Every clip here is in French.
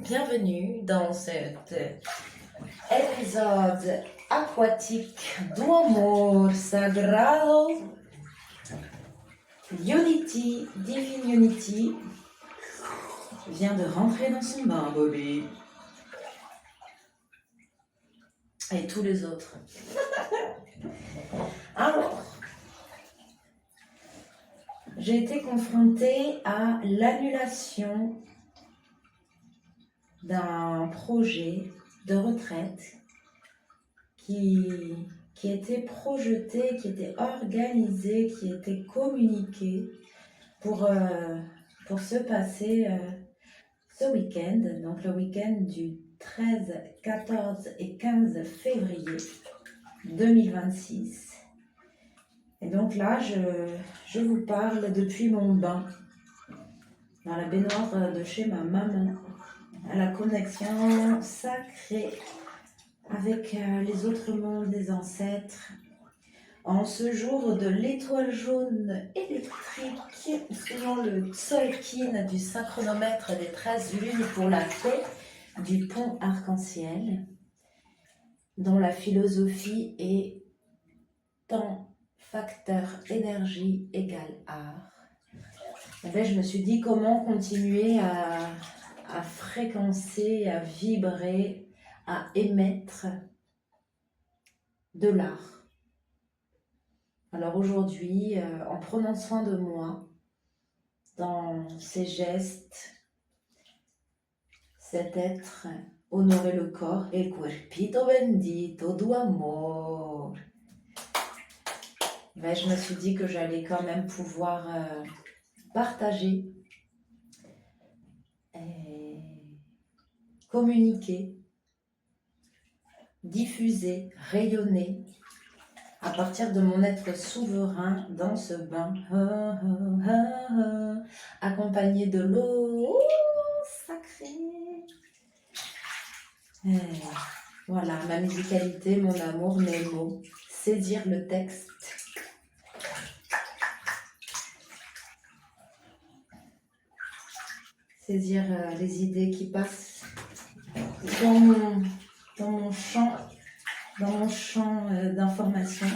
Bienvenue dans cet épisode aquatique d'Amor Sagrado Unity, Divine Unity vient de rentrer dans son bain, Bobby. Et tous les autres. Alors, j'ai été confrontée à l'annulation d'un projet de retraite qui était projeté, qui était organisé, qui était communiqué pour se passer ce week-end, donc le week-end du 13, 14 et 15 février 2026. Et donc là, je vous parle depuis mon bain, dans la baignoire de chez ma maman, à la connexion sacrée avec les autres mondes des ancêtres. En ce jour de l'étoile jaune électrique, selon le Tzolk'in du synchronomètre des 13 lunes pour la paix du pont arc-en-ciel, dont la philosophie est temps, facteur, énergie égale art. Et bien, je me suis dit comment continuer à fréquencer, à vibrer, à émettre de l'art. Alors aujourd'hui, en prenant soin de moi, dans ces gestes, cet être, honorer le corps, el cuerpito bendito du amor. Ben, je me suis dit que j'allais quand même pouvoir partager, et communiquer, diffuser, rayonner à partir de mon être souverain dans ce bain, accompagné de l'eau sacrée. Et voilà, ma musicalité, mon amour, mes mots, saisir le texte. Saisir les idées qui passent dans mon champ d'information.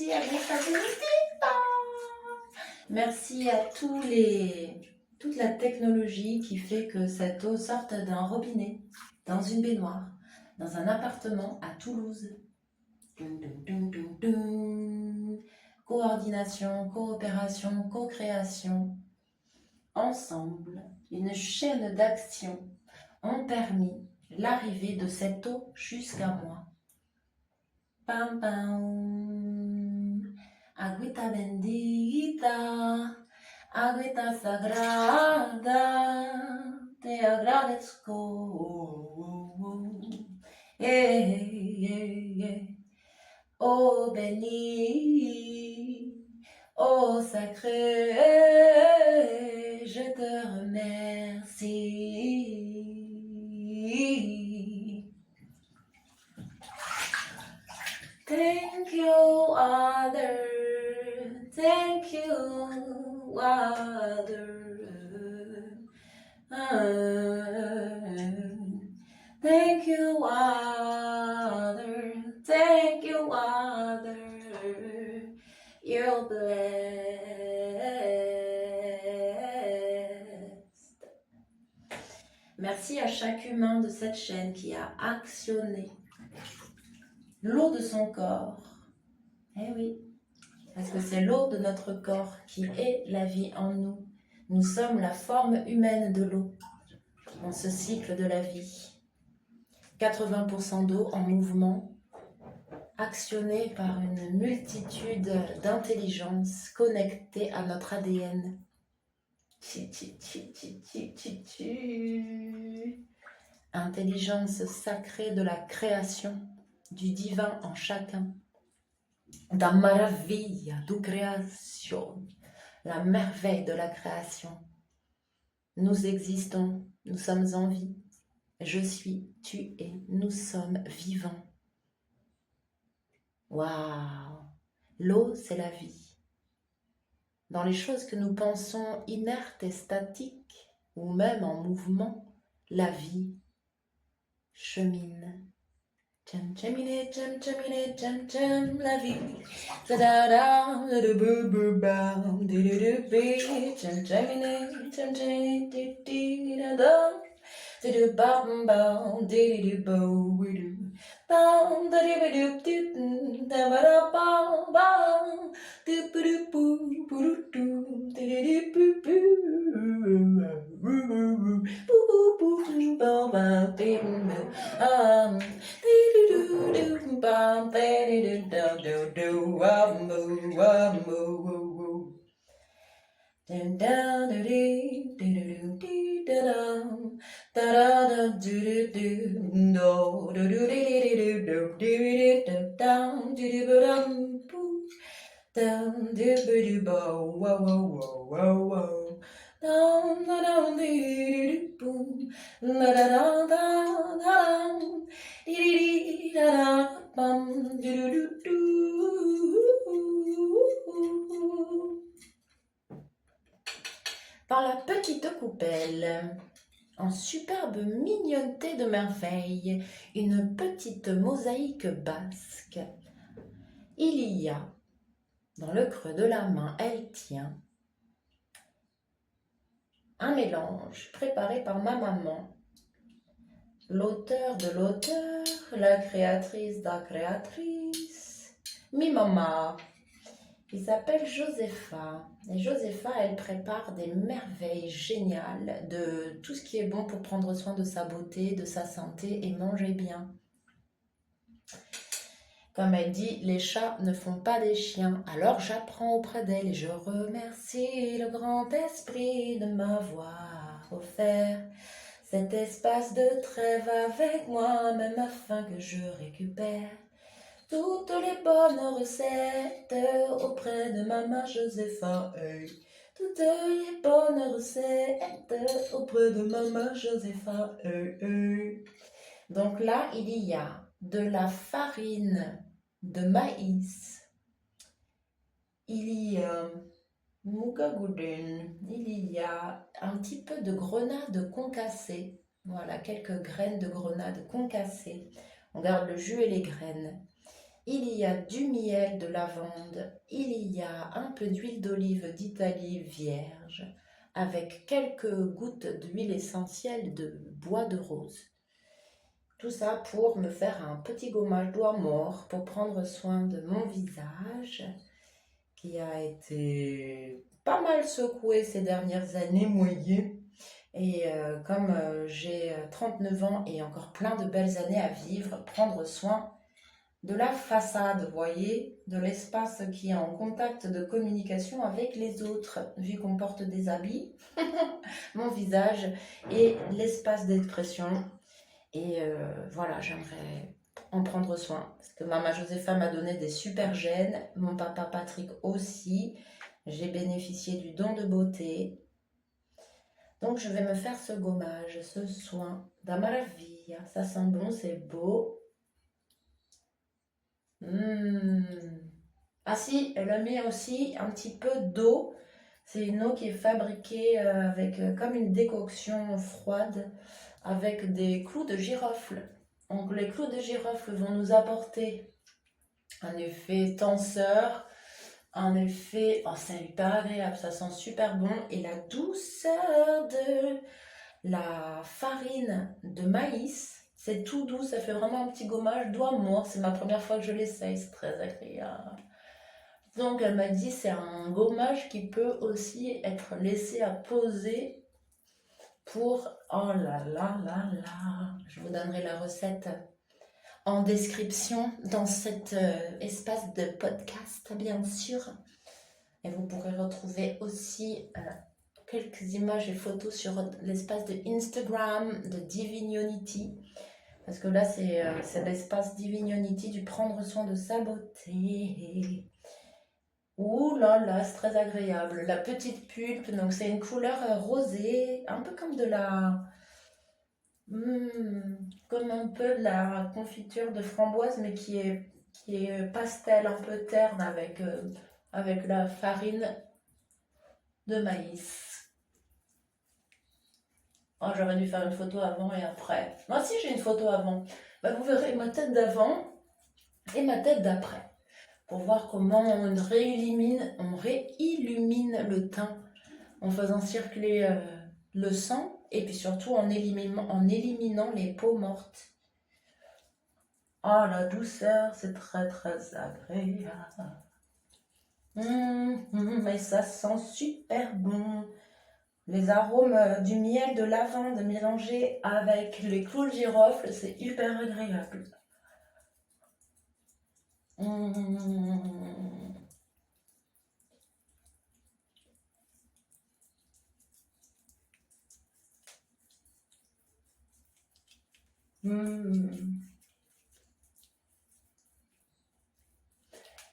merci à vous. Merci à toute la technologie qui fait que cette eau sorte d'un robinet, dans une baignoire, dans un appartement à Toulouse. Coordination, coopération, co-création. Ensemble, une chaîne d'actions ont permis l'arrivée de cette eau jusqu'à moi. Pam pam, agüita bendita, agüita sagrada, te agradezco. Oh béni, oh sacré, je te remercie. Thank you, Father. Thank you, Father. Thank you, Father. Thank you, Father. You're blessed. Merci à chaque humain de cette chaîne qui a actionné l'eau de son corps. Eh oui, parce que c'est l'eau de notre corps qui est la vie en nous. Nous sommes la forme humaine de l'eau dans ce cycle de la vie. 80% d'eau en mouvement, actionnée par une multitude d'intelligences connectées à notre ADN. Intelligence sacrée de la création, du divin en chacun. Da maravilla du création, la merveille de la création. Nous existons, nous sommes en vie. Je suis, tu es, nous sommes vivants. Waouh! L'eau, c'est la vie. Dans les choses que nous pensons inertes et statiques, ou même en mouvement, la vie chemine. Cham chamine, cham cham, la vie. Da da da, da bu bu ba, di di di bi. Cham chamine, cham chamine, di di da da. Di di bam bam, di di bo we do. Bam da di bi do do, da ba da bam bam. Do bu do boo boo do, di di di boo boo. Boo boo boo boo boo bam bam bam bam. Bam, do do do do, down down do do do do do da da da do do do do do do do do do do down do do dum down do do bow wow wow wow wow down down do do boom da da da da da di da da bum do do do. Par la petite coupelle, en superbe mignonneté de merveille, une petite mosaïque basque. Il y a, dans le creux de la main, elle tient un mélange préparé par ma maman, l'auteur de l'auteur, la créatrice de la créatrice, mi maman. Il s'appelle Josepha. Et Josepha, elle prépare des merveilles géniales de tout ce qui est bon pour prendre soin de sa beauté, de sa santé et manger bien. Comme elle dit, les chats ne font pas des chiens. Alors j'apprends auprès d'elle et je remercie le grand esprit de m'avoir offert cet espace de trêve avec moi, même afin que je récupère toutes les bonnes recettes auprès de maman Josepha. Toutes les bonnes recettes auprès de maman Josepha. Donc là, il y a de la farine de maïs. Il y a mugaguden. Il y a un petit peu de grenade concassée. Voilà, quelques graines de grenade concassée. On garde le jus et les graines. Il y a du miel de lavande, il y a un peu d'huile d'olive d'Italie vierge, avec quelques gouttes d'huile essentielle de bois de rose. Tout ça pour me faire un petit gommage doigt mort pour prendre soin de mon visage qui a été pas mal secoué ces dernières années, mouillé. Et comme j'ai 39 ans et encore plein de belles années à vivre, prendre soin de la façade, vous voyez, de l'espace qui est en contact de communication avec les autres, vu qu'on porte des habits, mon visage et l'espace d'expression. Et voilà, j'aimerais en prendre soin. Parce que maman Josépha m'a donné des super gènes, mon papa Patrick aussi. J'ai bénéficié du don de beauté. Donc je vais me faire ce gommage, ce soin d'Amaravia. Ça sent bon, c'est beau. Ah si, elle met aussi un petit peu d'eau. C'est une eau qui est fabriquée avec comme une décoction froide avec des clous de girofle. Donc les clous de girofle vont nous apporter un effet tenseur, un effet... Oh, c'est hyper agréable, ça sent super bon. Et la douceur de la farine de maïs, c'est tout doux, ça fait vraiment un petit gommage doigt mort. C'est ma première fois que je l'essaye, c'est très agréable. Donc elle m'a dit c'est un gommage qui peut aussi être laissé à poser pour... Oh là là là là, je vous donnerai la recette en description dans cet espace de podcast, bien sûr. Et vous pourrez retrouver aussi quelques images et photos sur l'espace de Instagram de Divinionity. Parce que là, c'est l'espace Divinionity du prendre soin de sa beauté. Ouh là là, c'est très agréable. La petite pulpe, donc c'est une couleur rosée, un peu comme de la... comme un peu de la confiture de framboise, mais qui est pastel, un peu terne avec la farine de maïs. Oh, j'aurais dû faire une photo avant et après. Moi, si j'ai une photo avant, bah, vous verrez ma tête d'avant et ma tête d'après. Pour voir comment on réillumine le teint en faisant circuler le sang et puis surtout en éliminant les peaux mortes. Oh, la douceur, c'est très très agréable. Mais ça sent super bon. Les arômes du miel de lavande mélangés avec les clous de girofle, c'est hyper agréable.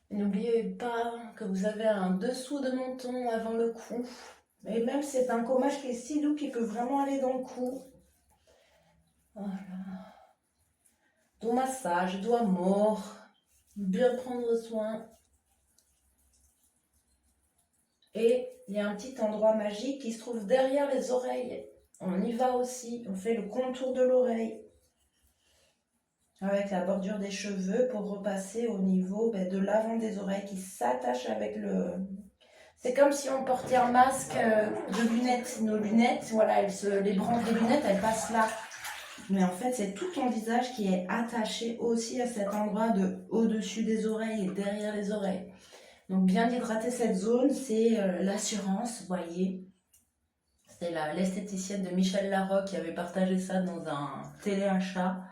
N'oubliez pas que vous avez un dessous de menton avant le cou. Et même c'est un gommage qui est si doux qui peut vraiment aller dans le cou. Voilà. Doux massage, doigt mort. Bien prendre soin. Et il y a un petit endroit magique qui se trouve derrière les oreilles. On y va aussi. On fait le contour de l'oreille. Avec la bordure des cheveux pour repasser au niveau de l'avant des oreilles qui s'attache avec le... C'est comme si on portait un masque de lunettes. Nos lunettes, voilà, les branches des lunettes, elles passent là. Mais en fait, c'est tout ton visage qui est attaché aussi à cet endroit de au-dessus des oreilles et derrière les oreilles. Donc bien hydrater cette zone, c'est l'assurance, vous voyez. C'est l'esthéticienne de Michel Larocque qui avait partagé ça dans un téléachat.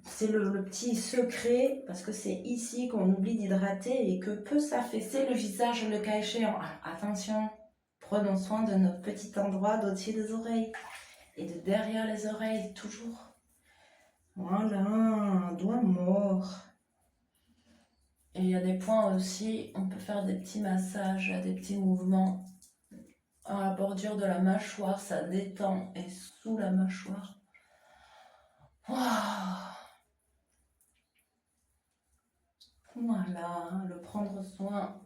C'est le petit secret, parce que c'est ici qu'on oublie d'hydrater et que peut s'affaisser le visage le cas échéant. Attention, prenons soin de notre petit endroit d'au-dessus des oreilles et de derrière les oreilles, toujours. Voilà, doigt mort. Et il y a des points aussi, on peut faire des petits massages, des petits mouvements à la bordure de la mâchoire, ça détend, et sous la mâchoire. Waouh! Voilà, le prendre soin.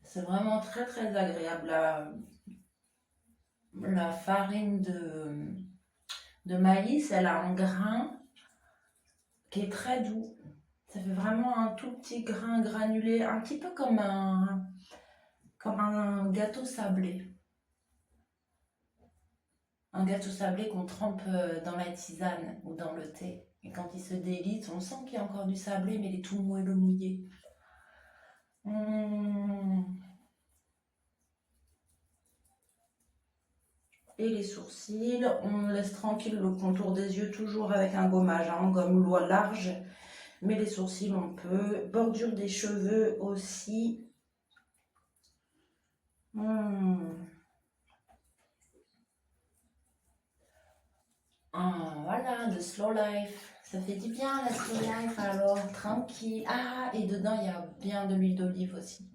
C'est vraiment très très agréable. La farine de maïs, elle a un grain qui est très doux. Ça fait vraiment un tout petit grain granulé, un petit peu comme un gâteau sablé. Un gâteau sablé qu'on trempe dans la tisane ou dans le thé. Et quand il se délite, on sent qu'il y a encore du sablé, mais il est tout moelleux mouillé. Et les sourcils, on laisse tranquille le contour des yeux, toujours avec un gommage, hein, gomme loi large. Mais les sourcils, on peut. Bordure des cheveux aussi. Voilà, le slow life. Ça fait du bien la slow life, alors tranquille. Ah, et dedans, il y a bien de l'huile d'olive aussi.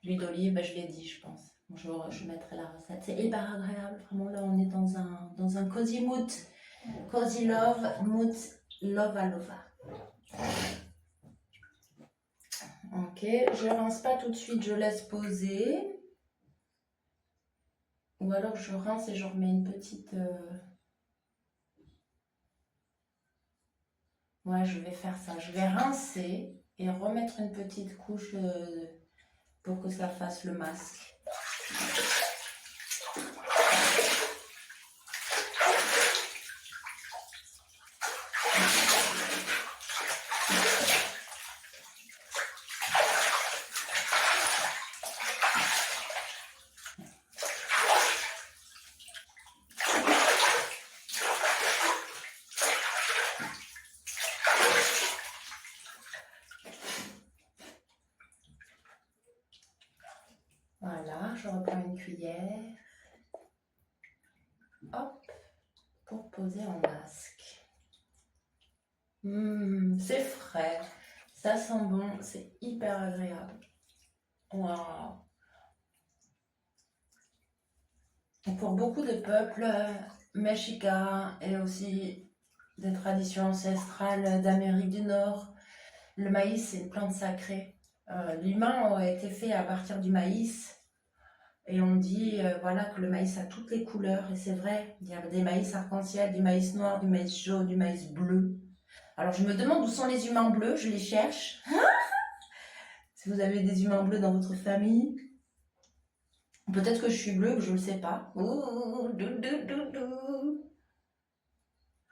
L'huile d'olive, je l'ai dit, je pense. Je mettrai la recette. C'est hyper agréable. Vraiment, là, on est dans un cozy mood. Cozy love, mood love alova. Ok, je rince pas tout de suite, je laisse poser. Ou alors je rince et je remets une petite... Ouais, je vais faire ça. Je vais rincer et remettre une petite couche pour que ça fasse le masque. Voilà, je reprends une cuillère. Hop, pour poser un masque. C'est frais, ça sent bon, c'est hyper agréable. Waouh! Pour beaucoup de peuples mexicains et aussi des traditions ancestrales d'Amérique du Nord, le maïs c'est une plante sacrée. L'humain a été fait à partir du maïs et on dit voilà que le maïs a toutes les couleurs et c'est vrai, il y a des maïs arc-en-ciel, du maïs noir, du maïs jaune, du maïs bleu. Alors je me demande où sont les humains bleus, je les cherche. Si vous avez des humains bleus dans votre famille, peut-être que je suis bleue, je ne le sais pas. Ouh,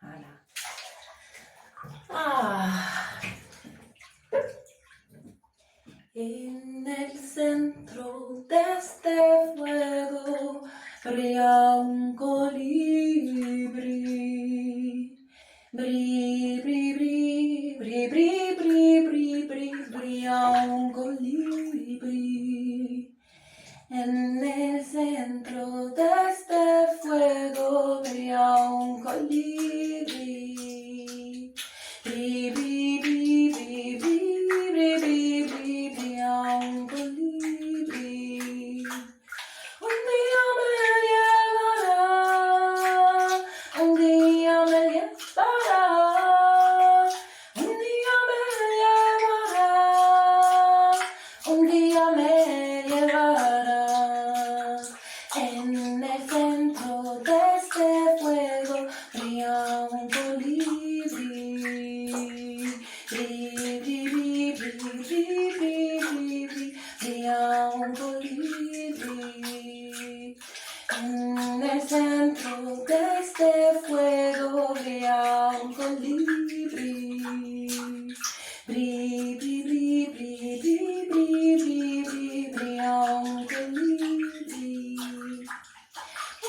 voilà. En el centro de este fuego brilla un colibrí. Bri, bri, bri, bri, bri, bri, bri, bri, brilla un colibrí. En el centro de este fuego brilla un colibrí. Bri, bri, bri, bri, bri, bri, bri, bri, brilla un colibrí. Un día me llevará, un día me llevará, un día me llevará, un día me llevará. En el centro de este fuego brilla un colibrí. Bri, bri, bri, bri, bri, bri, bri, bri, brilla un colibrí. En el centro de este fuego brilla un colibrí. Bri, bri, bri, bri, bri, bri, bri, bri, brilla un colibrí.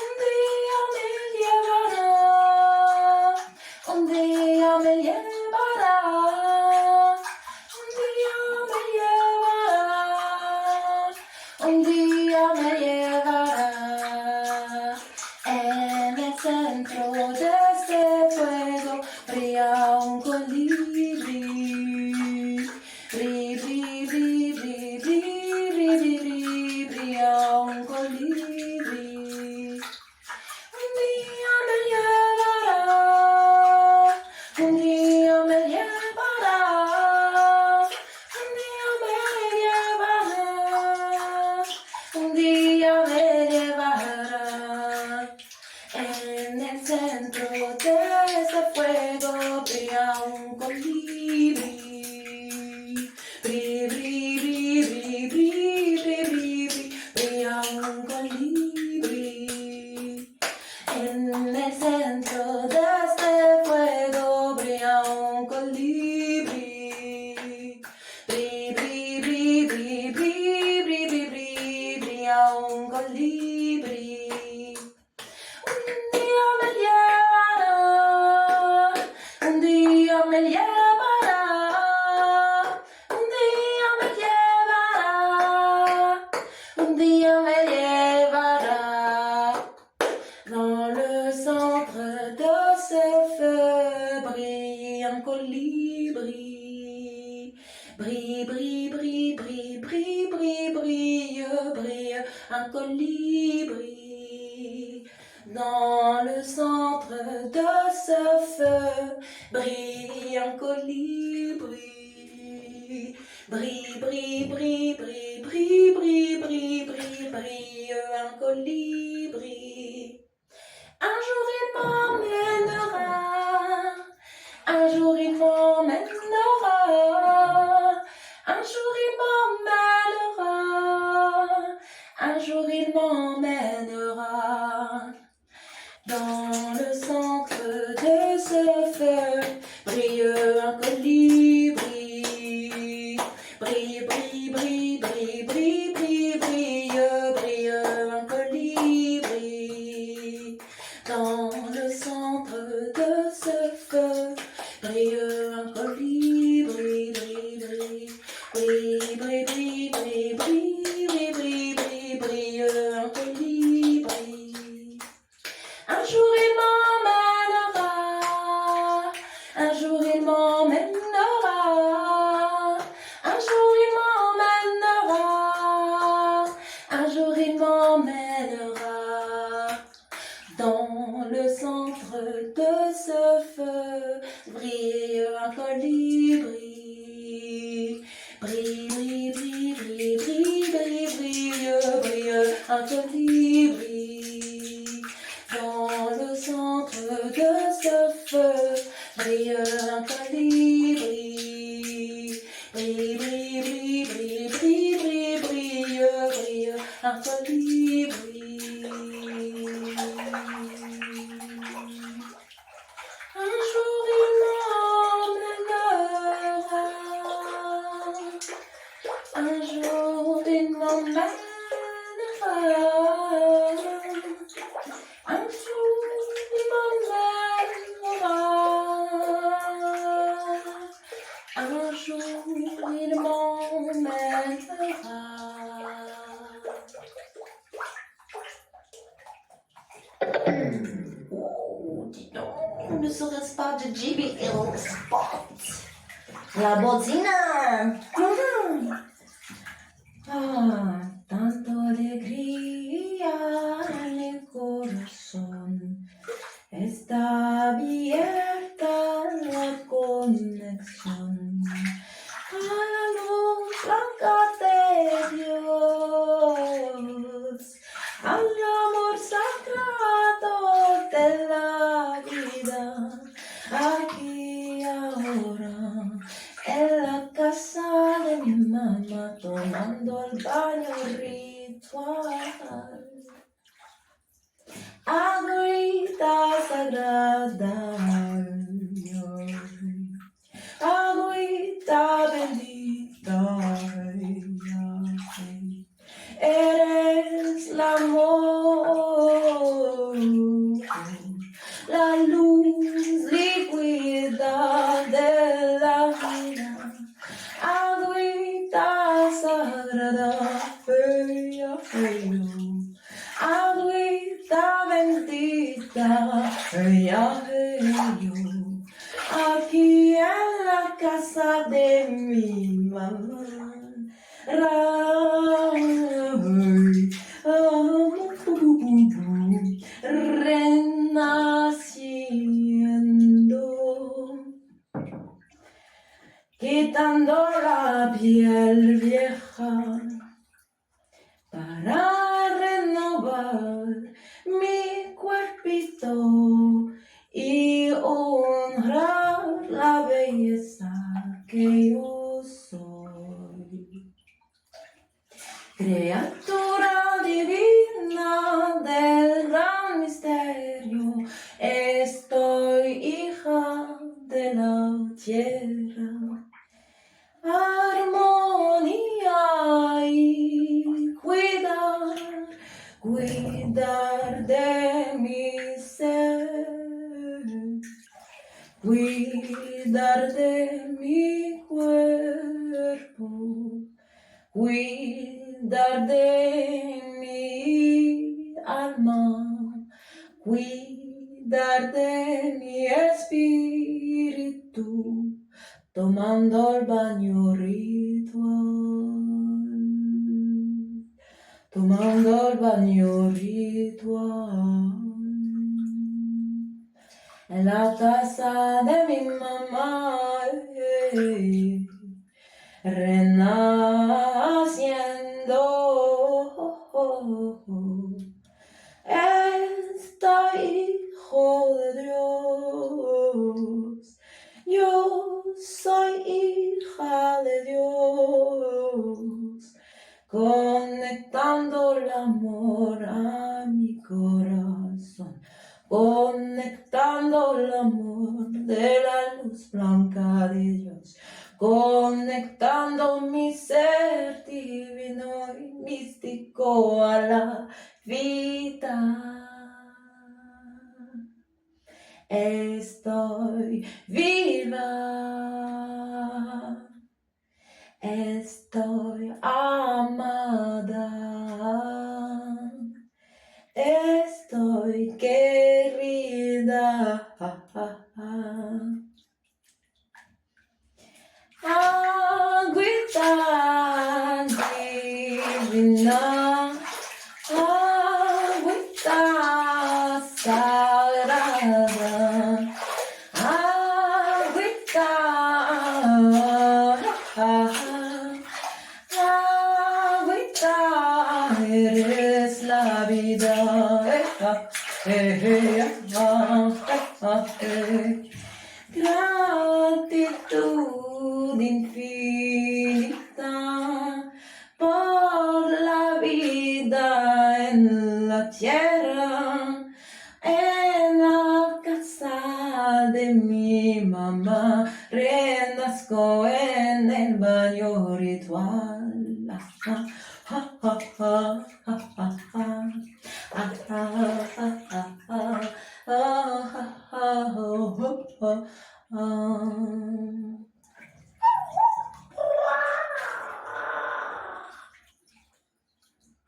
Un día me llevará, un día me llevará, un día me llevará, un día me llevará. En el centro de este fuego brilla un colibrí. Bri, bri, bri, bri, bri, bri, bri, bri, brilla un colibrí. Un día me llevará, un día me llevará, un día me llevará, un día me llevará. En el centro de colibri. Bri, bri, bri, bri, bri, bri, bri, bri, brilla un colibri. En el centro de este fuego brilla un colibri. Bri, bri, bri, bri, bri, bri, bri, bri, brilla un colibri. Un día me llevará, un día me llevará, un día me llevará, un día me llevará. Dans le centre de ce feu brille un colibri. Brille, brille, brille, brille, brille, brille, brille, brille un colibri. Dans le centre de ce feu brille un colibri. Brille, brille, brille, brille, brille, brille, brille, brille, brille un colibri. Un jour il m'emmènera, un jour il m'emmènera, un jour il m'emmènera, un jour il m'emmènera. Dans le centre de ce feu brille un colibri. Brille, brille, brille, brille, brille, brille, brille, brille un colibri. Dans le centre de ce feu brille un colibri. Brille, brille, brille, brille, brille, brille, brille, brille, brille un colibri. Un jour il m'emmènera, un jour il m'emmènera, un jour il m'emmènera, un jour il m'emmènera. Dans le centre de ce feu brille un colibri. Brille, brille, brille, brille, brille, brille, brille, brille un colibri. Dans le centre de ce feu brille un colibri. Brille, brille, brille, brille, brille, brille, brille, brille un colibri. Un jour il m'emmènera, un jour il m'emmènera. Un jour il m'emmènera, un jour il m'emmènera. Oh, dis donc, ne serait-ce pas de JBL Spot? La botina! Ah, tanto alegría en el corazón. Está abierta la conexión a la luz blanca de Dios, al amor sagrado de la vida, aquí y ahora, en la casa de mi mamá, tomando el baño ritual. Agüita sagrada, agüita bendita, eres la amor, la luz líquida de la vida. Agüita sagrada, agüita bendita, aquí en la casa de mi mamá. Renaciendo, quitando la piel vieja para renovar mi cuerpito y honrar la belleza que yo soy. Criatura divina del gran misterio, estoy hija de la tierra. Armonía y cuidar de mi ser, cuidar de mi cuerpo, cuidar de mi alma, cuidar de mi espíritu, tomando el baño ritual, tomando el baño ritual. En la taza de mi mamá, renaciendo, está hijo de Dios. Yo soy hija de Dios, conectando el amor a mi corazón, conectando el amor de la luz blanca de Dios, conectando mi ser divino y místico a la vida. Estoy viva, estoy amada, estoy querida. Agüita divina, agüita sagrada, agüita, agüita, eres la vida. Gratitud infinita por la vida en la tierra, en la casa de mi mamá, renazco en el baño ritual.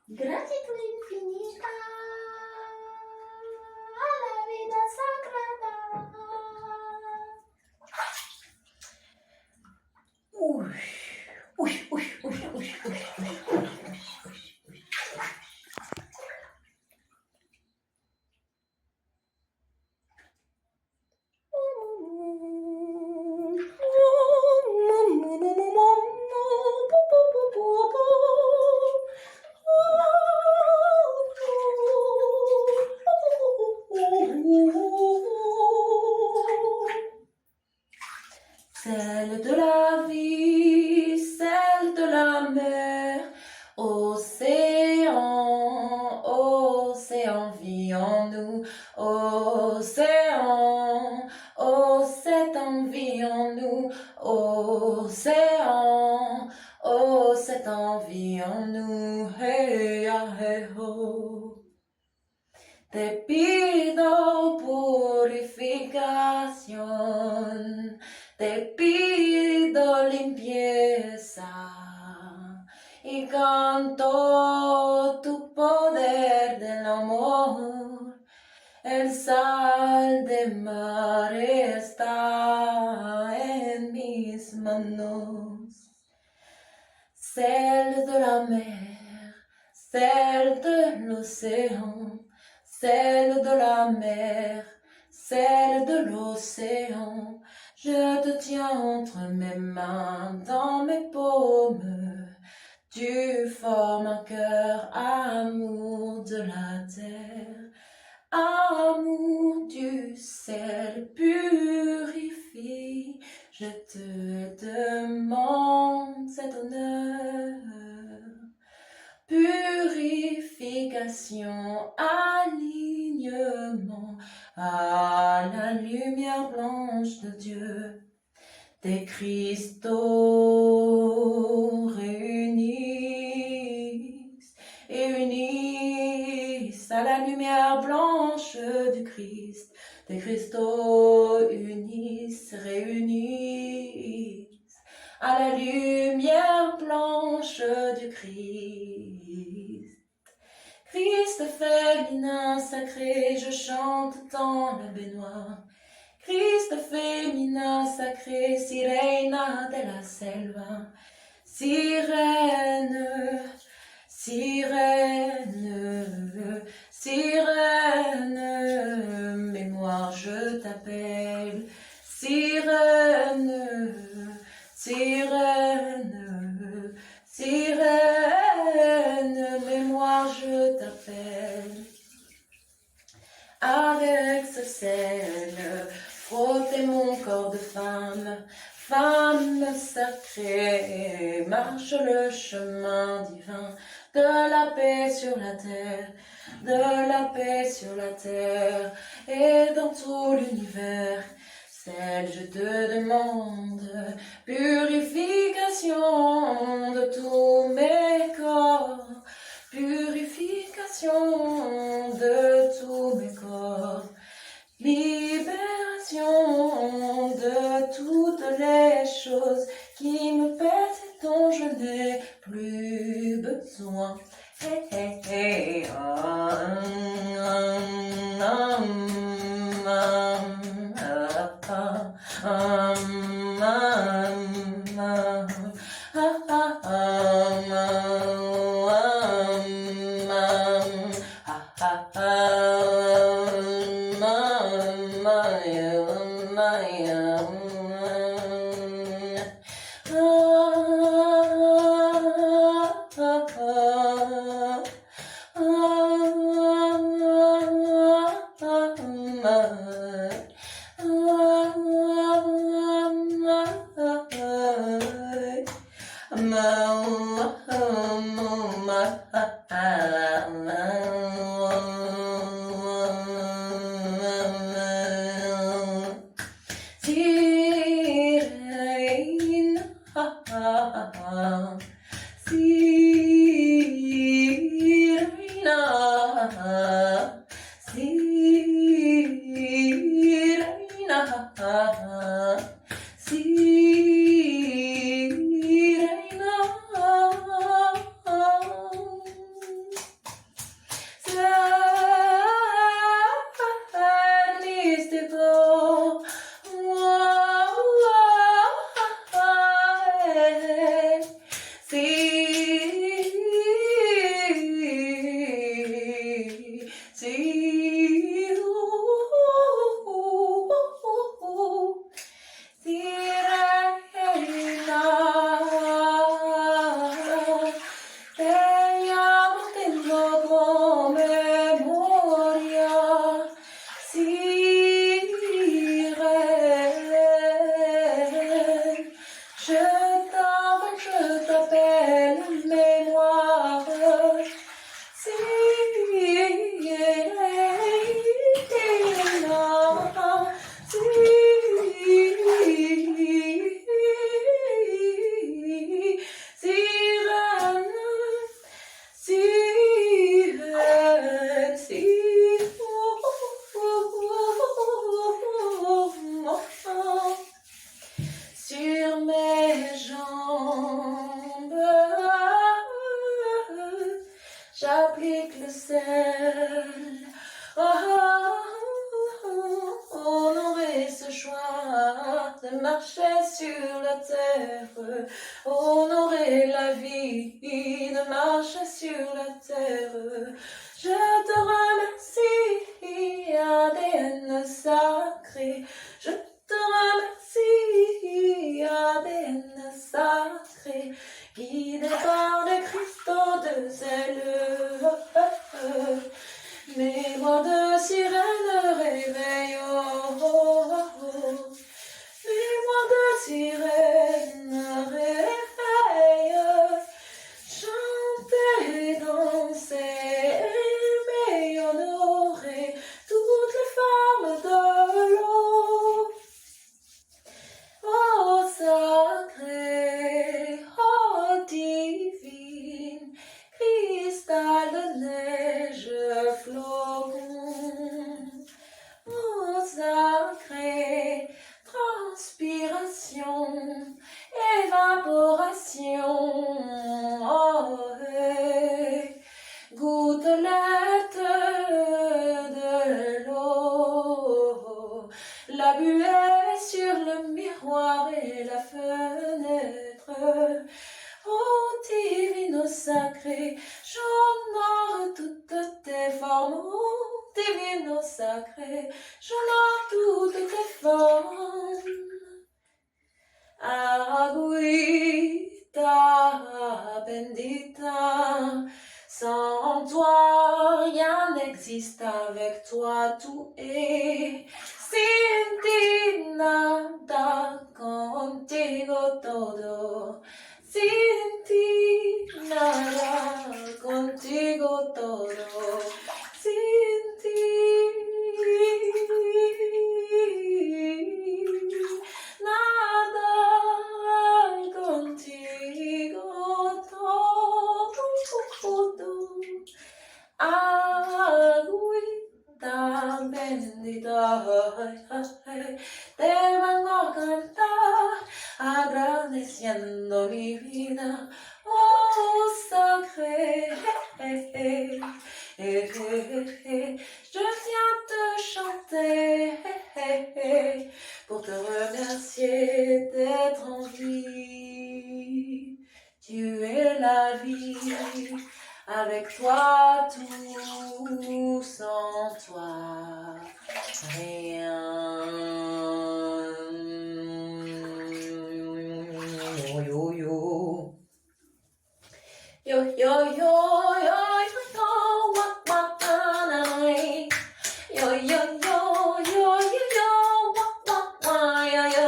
Gratitud infinita a la vida sagrada. Uy, uy, uy, uy, uy, uy, uy, uy, uy. Celle de la vie, celle de la mer, océan, océan vit en nous, océan, océan vit en nous, océan, océan vit en nous, hey, ah, hey, oh. Te pido purificación, te pido limpieza y canto tu poder del amor. El sal de mar está en mis manos. Celle de la mer, celle de l'océan, celle de la mer, celle de l'océan. Je te tiens entre mes mains, dans mes paumes. Tu formes un cœur, amour de la terre. Amour du ciel purifie je te demande cet honneur. Purification, alignement à la lumière blanche de Dieu. Tes cristaux réunissent et unissent à la lumière blanche du Christ. Tes cristaux unissent, réunissent à la lumière blanche du Christ. Christ féminin sacré, je chante dans la baignoire. Christ féminin sacré, sirena de la selva. Sirène, sirène, sirène, mémoire, je t'appelle. Sirène, sirène, sirène, mémoire, je t'appelle. Avec ce sel, frotter mon corps de femme, femme sacrée, marche le chemin divin de la paix sur la terre, de la paix sur la terre et dans tout l'univers. Celle, je te demande purification de tous mes corps, purification de tous mes corps, libération de toutes les choses qui me pèsent et dont je n'ai plus besoin. Hey, hey, hey, j'applique le sel. Honorer ce choix de marcher sur la terre. Honorer la vie de marcher sur la terre. Je te remercie, ADN sacré. Je te remercie, ADN sacré, guidé par les cristaux de zèle. Mémoire de sirène réveille, mémoire de sirène. sacré, j'honore toutes tes formes, divino sacré, j'honore toutes tes formes. Aguita bendita, sans toi rien n'existe, avec toi tout est. Sin ti nada, contigo todo. Sin ti nada, contigo todo. Sin ti nada, contigo todo. Agüita bendita, te vengo a cantar, agradeciendo mi vida, oh sacré. Je viens te chanter pour te remercier d'être en vie. Tu es la vie, avec toi tout, sans toi rien. Yo yo yo yo yo yo yo yo what what I yo yo yo yo yo yo what what yo yo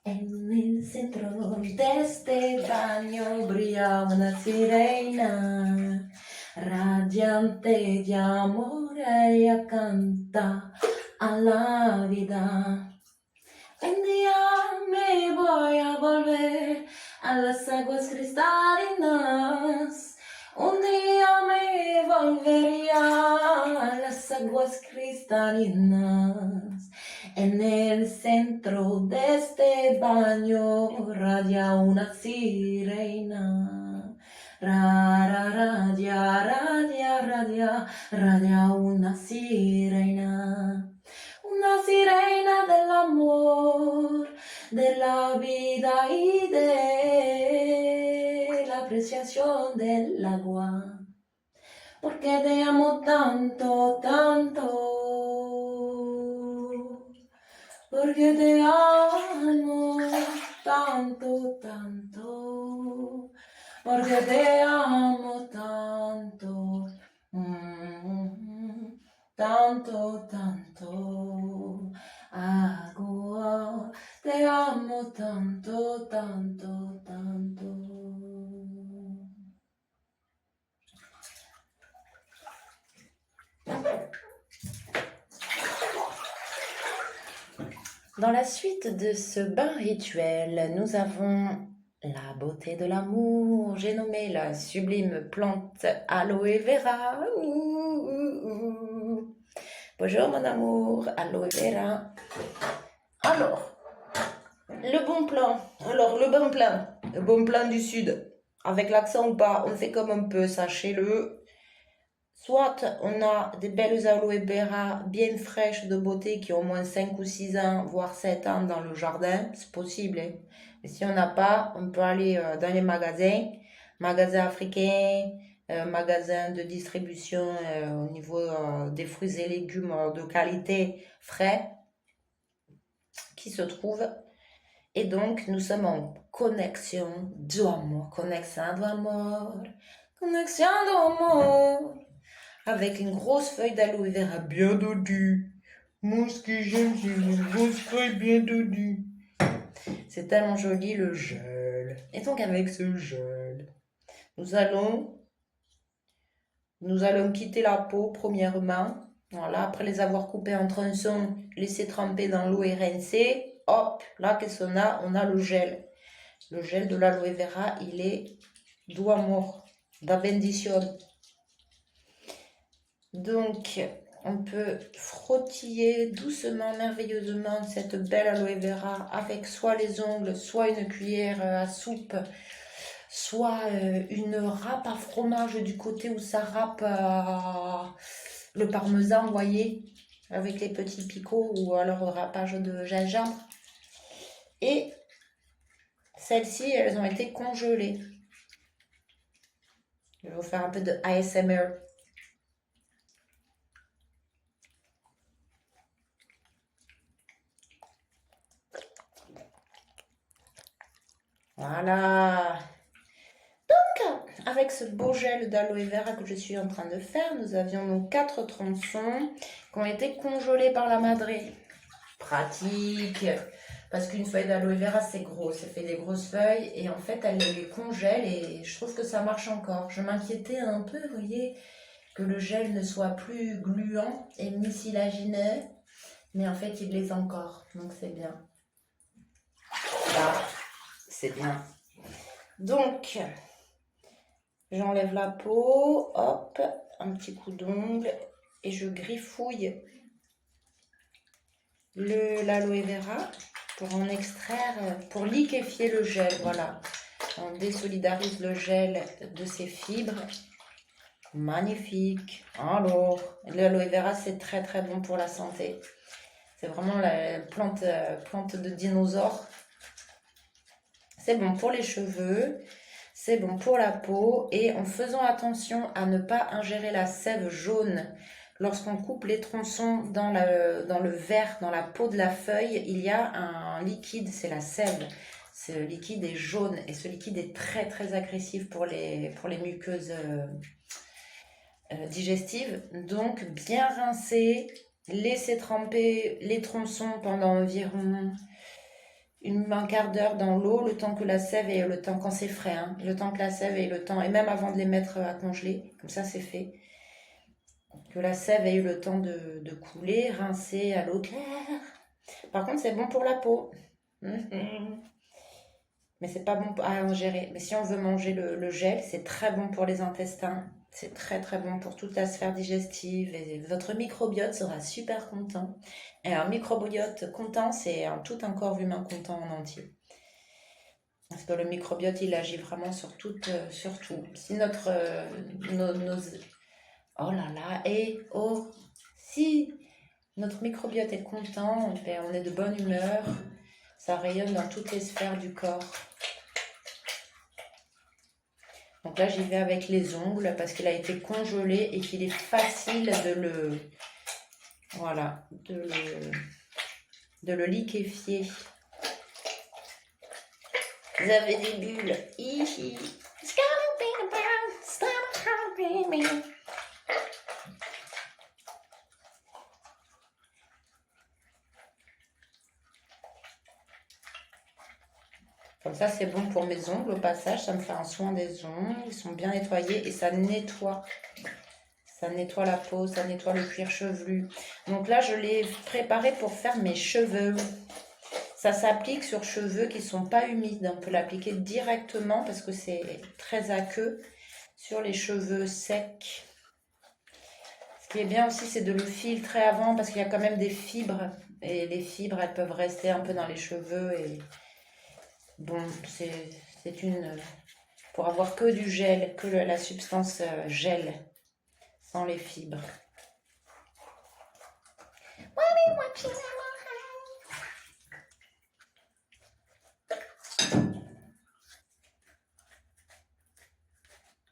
En el centro de este baño brilla una sirena radiante de amor. Ella canta a la vida. Un día me voy a volver a las aguas cristalinas. Un día me volvería a las aguas cristalinas. En el centro de este baño radia una sirena. Radia, radia, radia, radia una sirena. Una sirena del amor, de la vida y de la apreciación del agua. Porque te amo tanto, tanto. Porque te amo tanto, tanto. Porque te amo tanto. Tanto, tanto. Agua, te amo tanto, tanto, tanto. Dans la suite de ce bain rituel, nous avons la beauté de l'amour. J'ai nommé la sublime plante Aloe Vera. Bonjour mon amour, Aloe Vera. Alors, le bon plan. Alors, le bon plan du sud. Avec l'accent ou pas, on fait comme on peut, sachez-le. Soit on a des belles aloe vera bien fraîches de beauté qui ont au moins 5 ou 6 ans, voire 7 ans dans le jardin, c'est possible. Hein. Mais si on n'a pas, on peut aller dans les magasins africains, magasin de distribution au niveau des fruits et légumes de qualité frais qui se trouvent. Et donc, nous sommes en connexion d'amour, connexion d'amour, avec une grosse feuille d'aloe vera bien dodue. Moi, ce que j'aime, c'est une grosse feuille bien dodue. C'est tellement joli le gel. Et donc, avec ce gel, nous allons quitter la peau premièrement. Voilà, après les avoir coupés en tronçons, laisser tremper dans l'eau et rincer. Hop, là, qu'est-ce qu'on a? On a le gel. Le gel de l'aloe vera, il est do amor, da bendición. Donc, on peut frottiller doucement, merveilleusement cette belle aloe vera avec soit les ongles, soit une cuillère à soupe, soit une râpe à fromage du côté où ça râpe le parmesan, vous voyez, avec les petits picots, ou alors le râpage de gingembre. Et celles-ci, elles ont été congelées. Je vais vous faire un peu de ASMR. Voilà. Donc, avec ce beau gel d'aloe vera que je suis en train de faire, nous avions nos 4 tronçons qui ont été congelés par la madré. Pratique, parce qu'une feuille d'aloe vera c'est gros, ça fait des grosses feuilles et en fait elle les congèle et je trouve que ça marche encore. Je m'inquiétais un peu, vous voyez, que le gel ne soit plus gluant et mucilagineux, mais en fait il l'est encore, donc c'est bien. Là, c'est bien. Donc, j'enlève la peau, hop, un petit coup d'ongle et je griffouille l'aloe vera pour en extraire, pour liquéfier le gel, voilà. On désolidarise le gel de ses fibres. Magnifique. Alors, l'aloe vera, c'est très très bon pour la santé. C'est vraiment la plante de dinosaure. C'est bon pour les cheveux, c'est bon pour la peau et en faisant attention à ne pas ingérer la sève jaune. Lorsqu'on coupe les tronçons dans le verre, dans la peau de la feuille, il y a un liquide, c'est la sève. Ce liquide est jaune et ce liquide est très très agressif pour les muqueuses digestives. Donc bien rincer, laisser tremper les tronçons pendant environ un quart d'heure dans l'eau, le temps que la sève ait le temps, quand c'est frais, hein, le temps que la sève ait le temps, et même avant de les mettre à congeler, comme ça c'est fait. Que la sève ait eu le temps de couler, rincer à l'eau claire. Par contre, c'est bon pour la peau. Mais c'est pas bon à ingérer. Mais si on veut manger le gel, c'est très bon pour les intestins. C'est très très bon pour toute la sphère digestive. Et votre microbiote sera super content. Et un microbiote content, c'est tout un corps humain content en entier. Parce que le microbiote, il agit vraiment sur tout. Si notre... oh là là, et oh, si notre microbiote est content, on est de bonne humeur, ça rayonne dans toutes les sphères du corps. Donc là, j'y vais avec les ongles parce qu'il a été congelé et qu'il est facile de le liquéfier. Vous avez des bulles. Comme ça, c'est bon pour mes ongles au passage. Ça me fait un soin des ongles. Ils sont bien nettoyés et ça nettoie. Ça nettoie la peau, ça nettoie le cuir chevelu. Donc là, je l'ai préparé pour faire mes cheveux. Ça s'applique sur cheveux qui ne sont pas humides. On peut l'appliquer directement parce que c'est très aqueux sur les cheveux secs. Ce qui est bien aussi, c'est de le filtrer avant parce qu'il y a quand même des fibres. Et les fibres, elles peuvent rester un peu dans les cheveux. Et bon, c'est une... Pour avoir que du gel, que la substance gel, sans les fibres.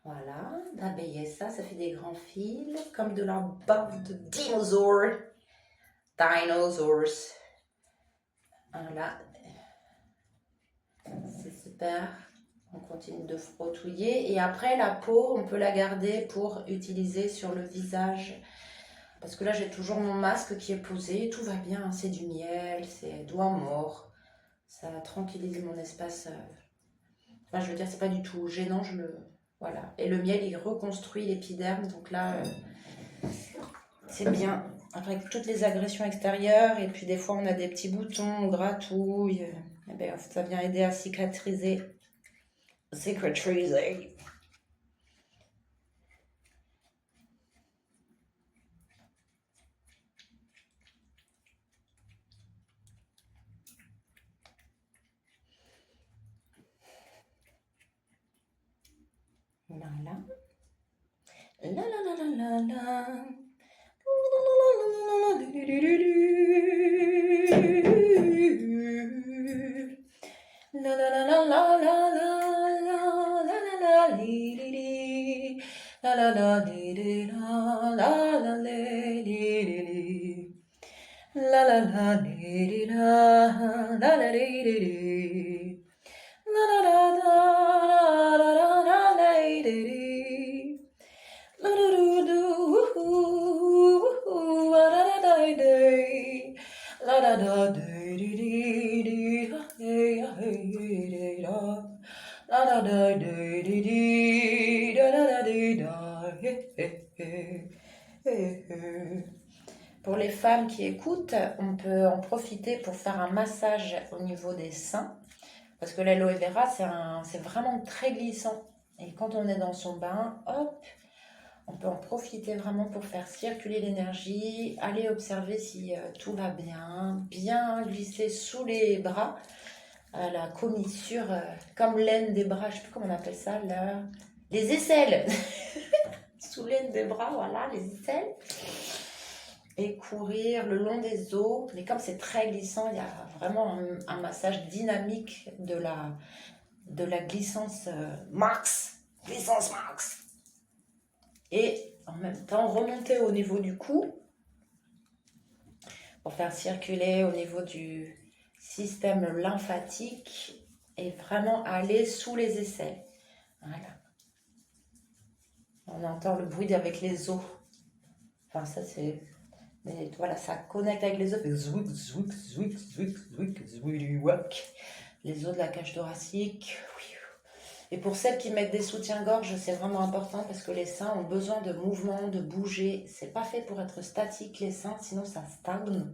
Voilà, d'abeiller ça, ça fait des grands fils, comme de la bave de dinosaures. Dinosaurs. Voilà, c'est super. On continue de frottouiller. Et après, la peau, on peut la garder pour utiliser sur le visage. Parce que là, j'ai toujours mon masque qui est posé. Tout va bien, c'est du miel, c'est doigt mort. Ça tranquillise mon espace. Enfin, je veux dire, c'est pas du tout gênant. Voilà. Et le miel, il reconstruit l'épiderme. Donc là, c'est bien. Après toutes les agressions extérieures, et puis des fois, on a des petits boutons, on gratouille. Eh ben, ça vient aider à cicatriser. Cicatriser. Voilà. La la la la la la. La la la la la la la la la la li li li. La la la li li la la la li li li. La la la li li la la la li li li. La la la la la la la la li li. La la la la la la la Pour les femmes qui écoutent, on peut en profiter pour faire un massage au niveau des seins. Parce que l'aloe vera, c'est vraiment très glissant. Et quand on est dans son bain, hop, on peut en profiter vraiment pour faire circuler l'énergie, aller observer si tout va bien glisser sous les bras, à la commissure, comme l'aine des bras, je ne sais plus comment on appelle ça, là. Les aisselles sous l'aine des bras, voilà, les aisselles. Et courir le long des os. Mais comme c'est très glissant, il y a vraiment un massage dynamique de la glissance max. Glissance max. Et en même temps, remonter au niveau du cou pour faire circuler au niveau du système lymphatique et vraiment aller sous les aisselles. Voilà. On entend le bruit avec les os. Enfin, ça c'est... Mais voilà, ça connecte avec les os. Zouik, zouik, zouik, zouik, zouik, zouik, les os de la cage thoracique. Et pour celles qui mettent des soutiens-gorge, c'est vraiment important parce que les seins ont besoin de mouvement, de bouger. C'est pas fait pour être statique les seins, sinon ça stagne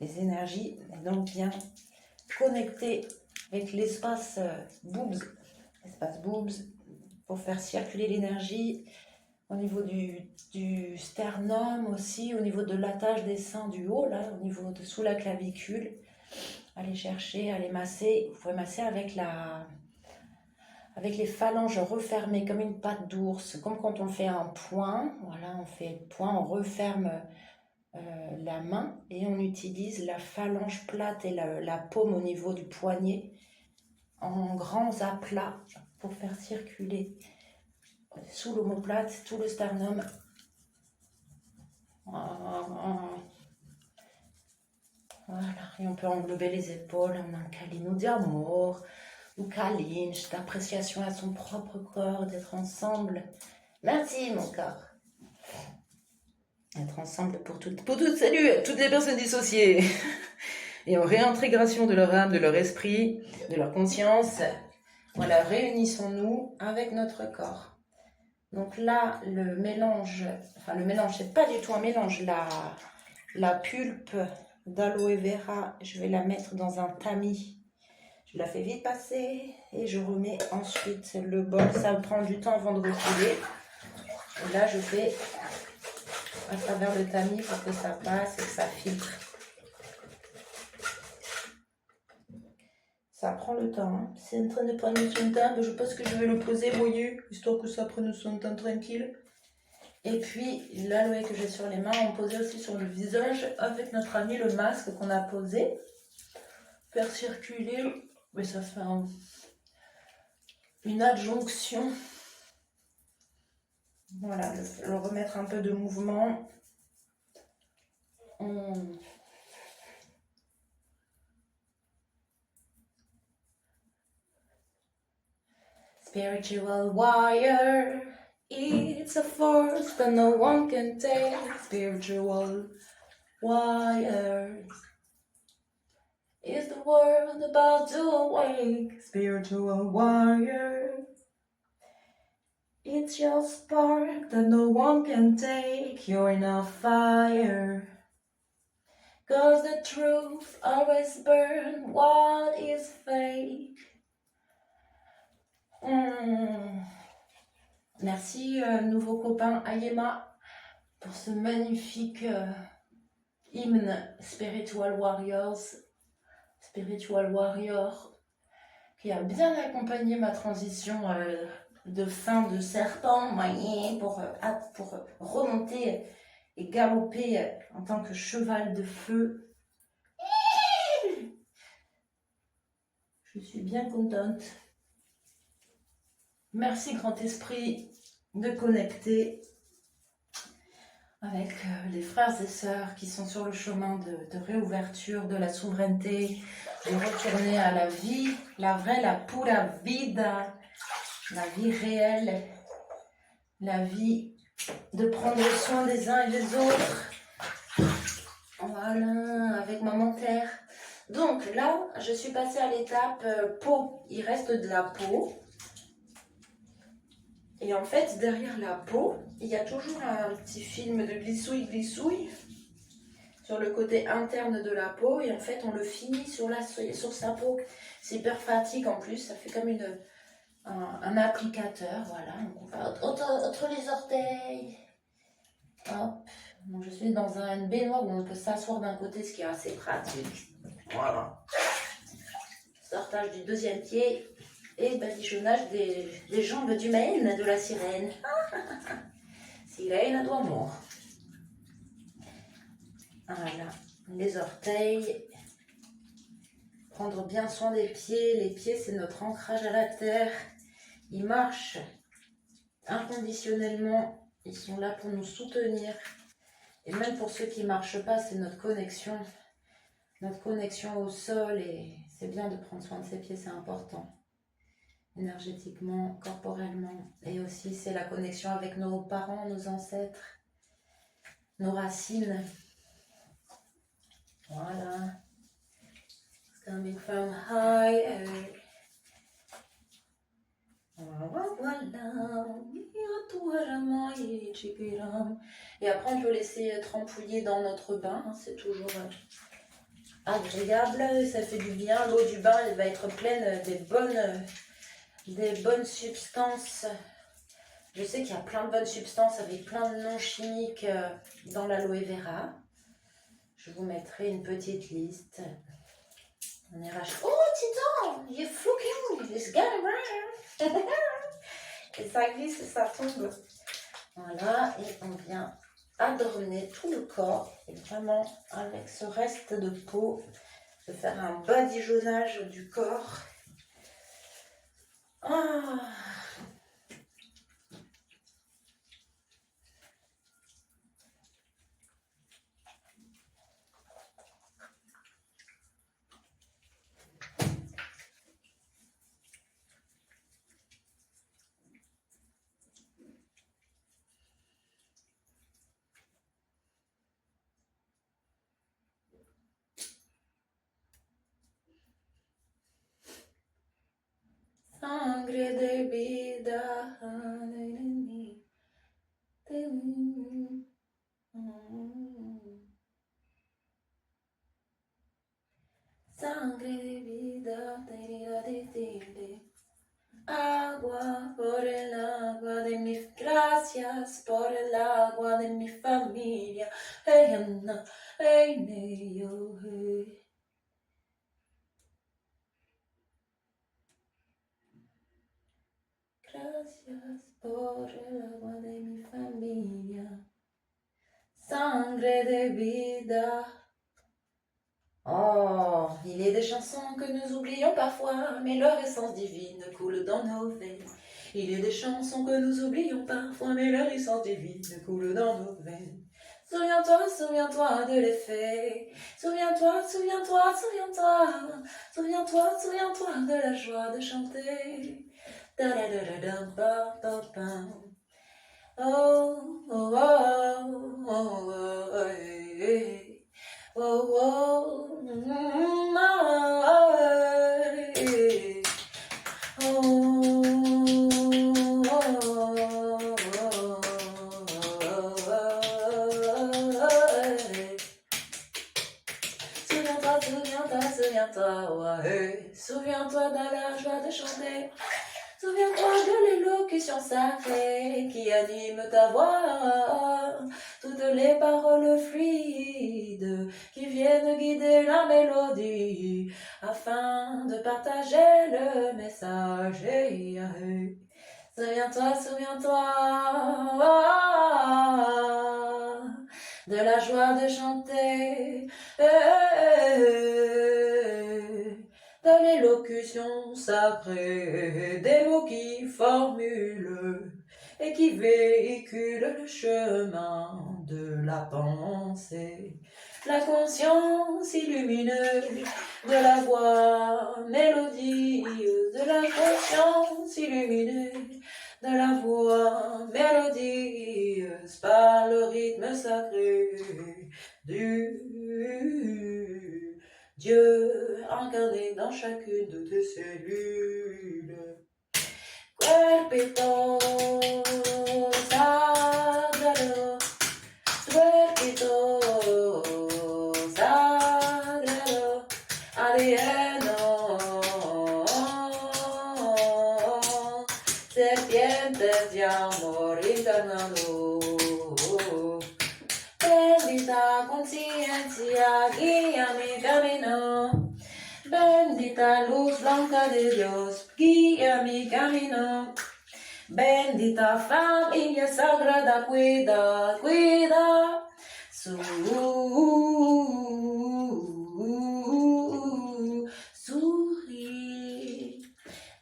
les énergies. Et donc bien connecter avec l'espace boobs, pour faire circuler l'énergie au niveau du sternum aussi, au niveau de l'attache des seins du haut, là, au niveau de sous la clavicule. Allez chercher, allez masser. Vous pouvez masser avec les phalanges refermées comme une patte d'ours, comme quand on fait un point. Voilà, on fait le point, on referme la main et on utilise la phalange plate et la paume au niveau du poignet en grands aplats pour faire circuler sous l'omoplate, tout le sternum. Voilà, et on peut englober les épaules en un câlin d'amour ou câline, d'appréciation à son propre corps, d'être ensemble. Merci mon corps. Être ensemble pour toutes. Salut à toutes les personnes dissociées et en réintégration de leur âme, de leur esprit, de leur conscience. Voilà, réunissons-nous avec notre corps. Donc là, le mélange, c'est pas du tout un mélange. La pulpe d'aloe vera, je vais la mettre dans un tamis. Je la fais vite passer et je remets ensuite le bol. Ça prend du temps avant de recouler. Et là, je fais à travers le tamis pour que ça passe et que ça filtre. Ça prend le temps. Hein. C'est en train de prendre son temps. Je pense que je vais le poser, voyez, histoire que ça prenne son temps tranquille. Et puis, l'aloe que j'ai sur les mains, on posait aussi sur le visage avec notre ami le masque qu'on a posé. Faire circuler, mais ça fait une adjonction Voilà, le remettre un peu de mouvement. Spiritual wire, it's a force that no one can take. Spiritual wire, is the world about to awake? Spiritual wire, it's your spark that no one can take. You're in a fire, 'cause the truth always burns what is fake. Merci nouveau copain Ayema pour ce magnifique hymne Spiritual Warrior qui a bien accompagné ma transition de fin de serpent pour remonter et galoper en tant que cheval de feu. Je suis bien contente. Merci Grand Esprit de connecter avec les frères et sœurs qui sont sur le chemin de réouverture, de la souveraineté, de retourner à la vie, la vraie, la pura vida, la vie réelle, la vie de prendre soin des uns et des autres. Voilà, avec Maman Terre. Donc là, je suis passée à l'étape peau. Il reste de la peau. Et en fait, derrière la peau, il y a toujours un petit film de glissouille sur le côté interne de la peau. Et en fait, on le finit sur sa peau. C'est hyper fatigue en plus. Ça fait comme un applicateur. Voilà. Donc on va entre les orteils. Hop. Donc je suis dans une baignoire où on peut s'asseoir d'un côté, ce qui est assez pratique. Voilà. Sortage du deuxième pied. Et badigeonnage des jambes du Maine de la sirène. Sirène d'amour. Voilà, les orteils. Prendre bien soin des pieds. Les pieds, c'est notre ancrage à la terre. Ils marchent inconditionnellement. Ils sont là pour nous soutenir. Et même pour ceux qui ne marchent pas, c'est notre connexion au sol. Et c'est bien de prendre soin de ses pieds, c'est important. Énergétiquement, corporellement, et aussi c'est la connexion avec nos parents, nos ancêtres, nos racines. Voilà. It's coming from high. Voilà. Et après on peut laisser trempouiller dans notre bain, c'est toujours agréable, ça fait du bien. L'eau du bain elle va être pleine des bonnes substances. Je sais qu'il y a plein de bonnes substances avec plein de noms chimiques dans l'aloe vera. Je vous mettrai une petite liste. On ira... Oh, Titan, you're fluking, it's got around. Et ça glisse et ça tombe. Voilà, et on vient adorner tout le corps. Et vraiment, avec ce reste de peau, de faire un badigeonnage du corps. Ah. Sangre de vida en mí. Sangre de vida, de agua por el agua de mi gracias por el agua de mi familia. Hey, Anna, hey, Neyo, hey. Gracias por el agua de mi familia. Sangre de vida. Oh, il est des chansons que nous oublions parfois, mais leur essence divine coule dans nos veines. Il est des chansons que nous oublions parfois, mais leur essence divine coule dans nos veines. Souviens-toi, souviens-toi de l'effet. Souviens-toi, souviens-toi, souviens-toi. Souviens-toi, souviens-toi de la joie de chanter. Da-da-da-da-da-ba-ba-ba. Oh, oh, oh, oh, oh, hey. Oh, oh, hey. Souviens-toi, souviens-toi, souviens-toi, ouais. Souviens-toi de la joie de chanter. Souviens-toi de l'élocution sacrée qui anime ta voix. Toutes les paroles fluides qui viennent guider la mélodie afin de partager le message. Hey, hey. Souviens-toi, souviens-toi de la joie de chanter, de l'élocution sacrée, des mots qui formulent et qui véhiculent le chemin de la pensée. La conscience illumineuse de la voix mélodieuse, de la conscience illumineuse de la voix mélodieuse par le rythme sacré du Dieu incarné dans chacune de tes cellules. Cuerpito sagrado, cuerpito sagrado, alieno, serpientes de amor encarnado. Bendita conciencia, guía mi camino. Bendita luz blanca de Dios, guía mi camino. Bendita familia sagrada, cuida, cuida surgir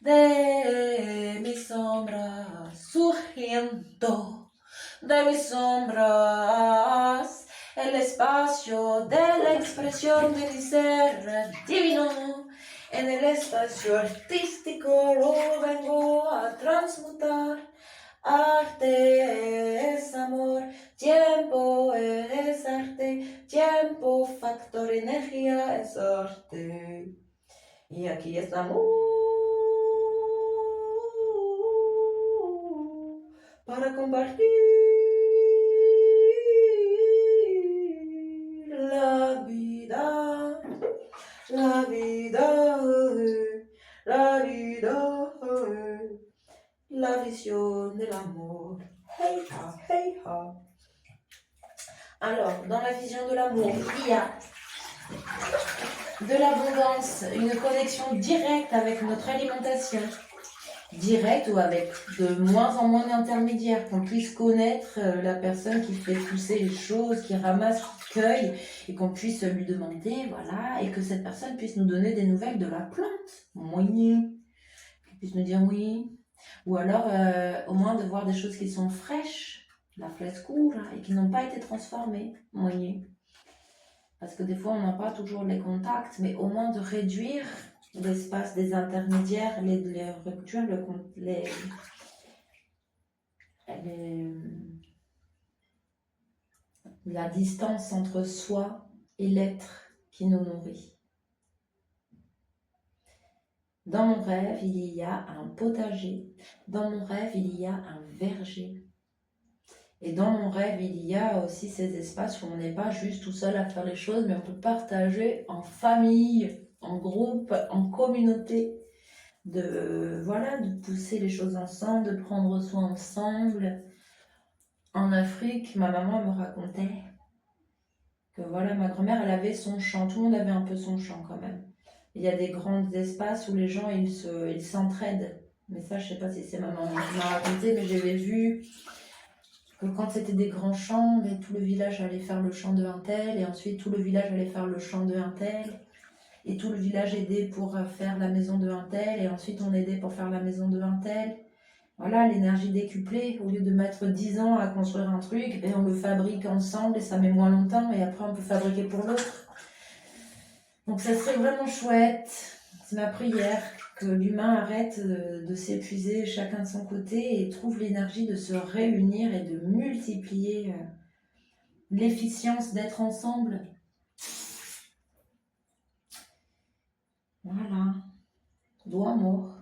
de mis sombras, surgiendo de mis sombras, el espacio de la expresión de mi ser divino. En el espacio artístico lo vengo a transmutar. Arte es amor, tiempo es arte, tiempo, factor, energía es arte. Y aquí estamos para compartir la vida, la vida, la vida, la visión del amor. Hey ha, hey ha. Alors, dans la vision de l'amour, il y a de l'abondance, une connexion directe avec notre alimentation, directe ou avec de moins en moins d'intermédiaires, qu'on puisse connaître la personne qui fait pousser les choses, qui ramasse, qui cueille, et qu'on puisse lui demander, voilà, et que cette personne puisse nous donner des nouvelles de la plante, moyen, qu'elle puisse nous dire oui, ou alors au moins de voir des choses qui sont fraîches, la frescura, et qui n'ont pas été transformées, moyen. Parce que des fois, on n'a pas toujours les contacts, mais au moins de réduire l'espace des intermédiaires, les ruptures, la distance entre soi et l'être qui nous nourrit. Dans mon rêve, il y a un potager. Dans mon rêve, il y a un verger. Et dans mon rêve, il y a aussi ces espaces où on n'est pas juste tout seul à faire les choses, mais on peut partager en famille, en groupe, en communauté, de pousser les choses ensemble, de prendre soin ensemble. En Afrique, ma maman me racontait que voilà, ma grand-mère, elle avait son champ, tout le monde avait un peu son champ quand même. Il y a des grands espaces où les gens, ils s'entraident. Mais ça, je sais pas si c'est ma maman qui m'a raconté, mais j'avais vu que quand c'était des grands champs, ben, tout le village allait faire le champ de un tel, et ensuite tout le village allait faire le champ de un tel, et tout le village aidait pour faire la maison de un tel, et ensuite on aidait pour faire la maison de un tel. Voilà, l'énergie décuplée, au lieu de mettre 10 ans à construire un truc, ben on le fabrique ensemble et ça met moins longtemps et après on peut fabriquer pour l'autre. Donc ça serait vraiment chouette, c'est ma prière, que l'humain arrête de s'épuiser chacun de son côté et trouve l'énergie de se réunir et de multiplier l'efficience d'être ensemble. Voilà, do amor.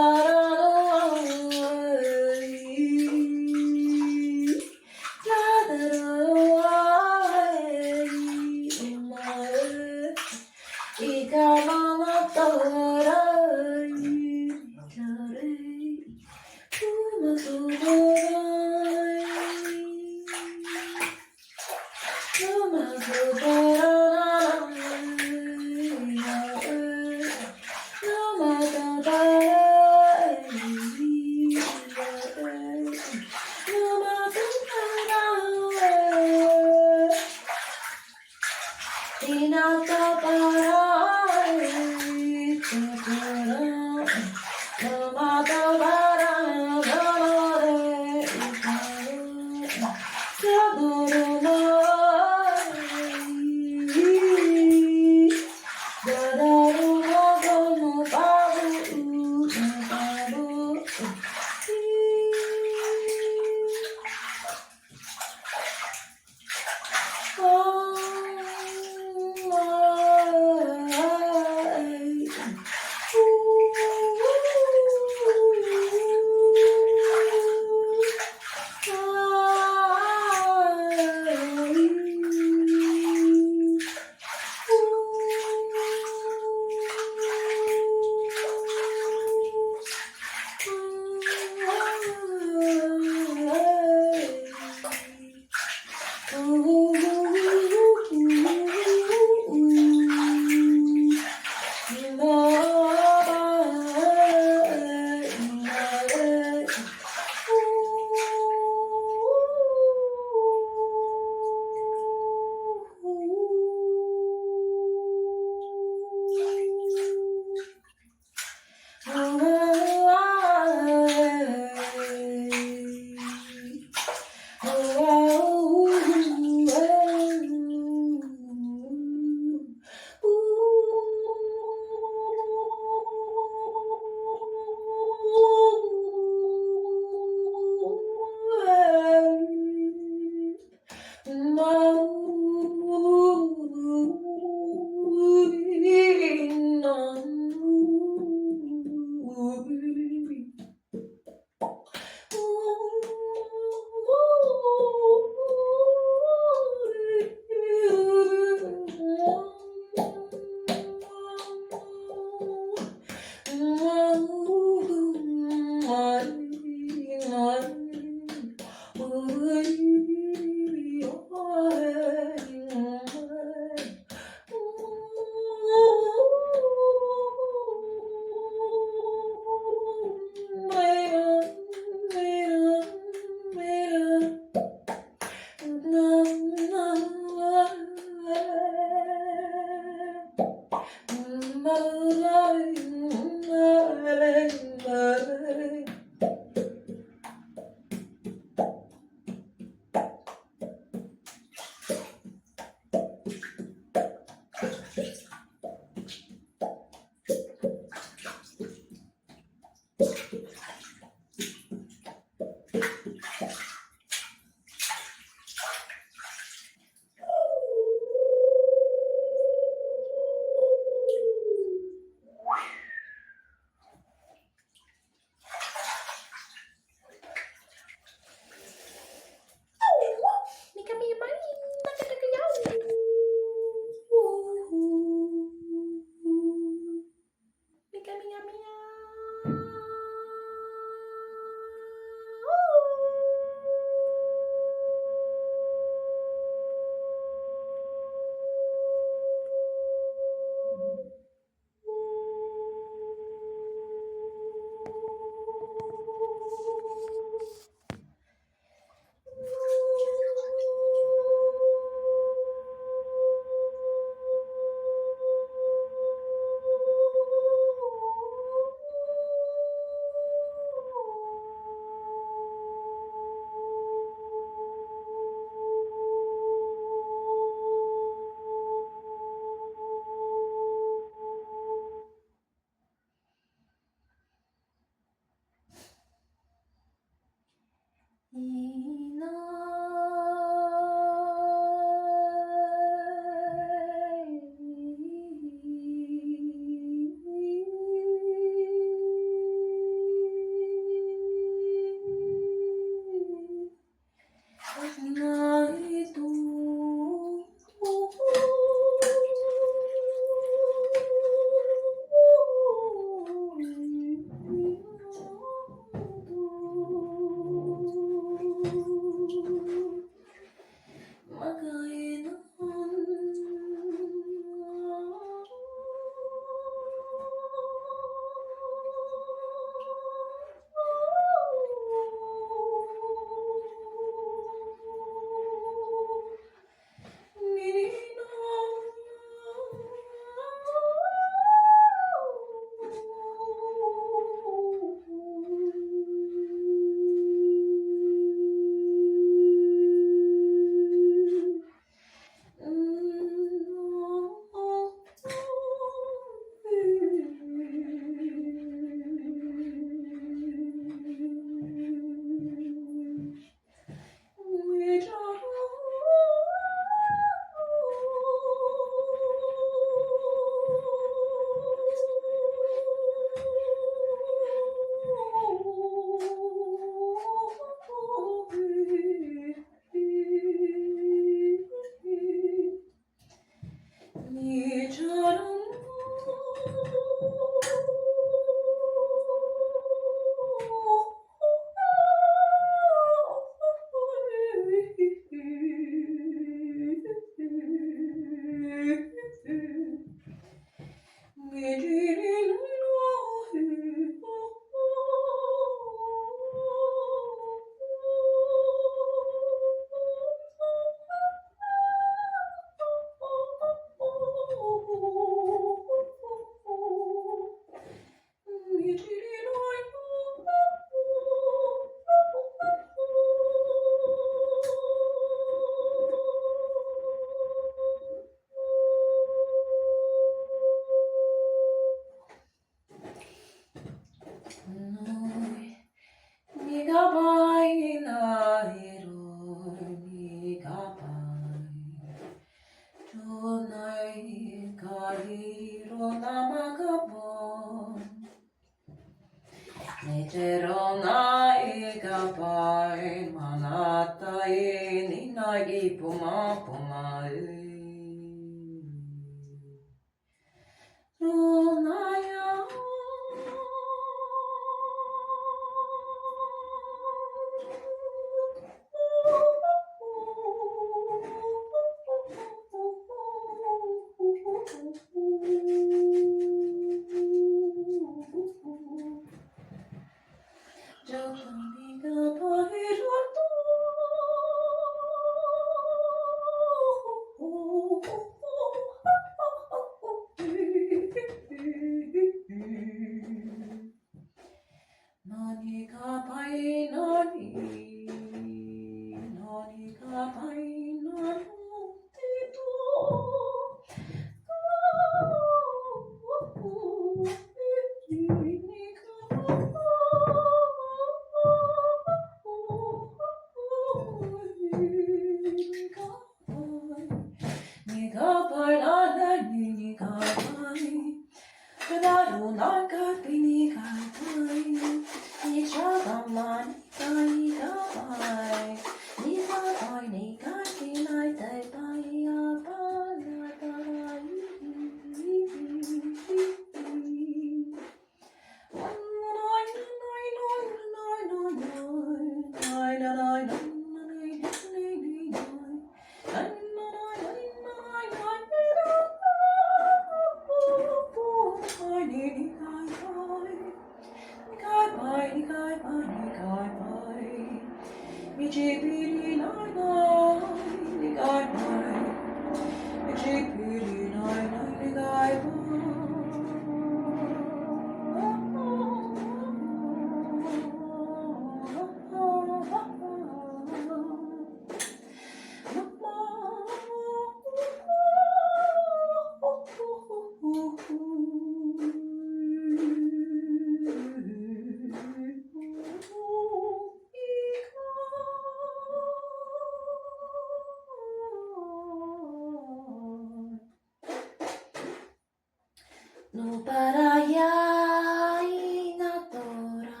No parayai natura,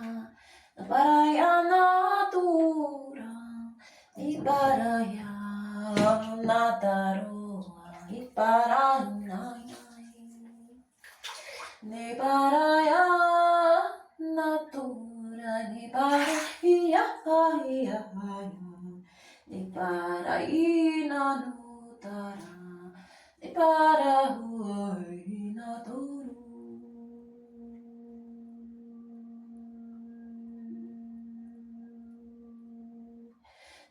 no paraya natura, iparaya nataroa, iparanai, ne paraya natura, ne paraya, ne paraina nutara, ne parahuina toru.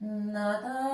Nadai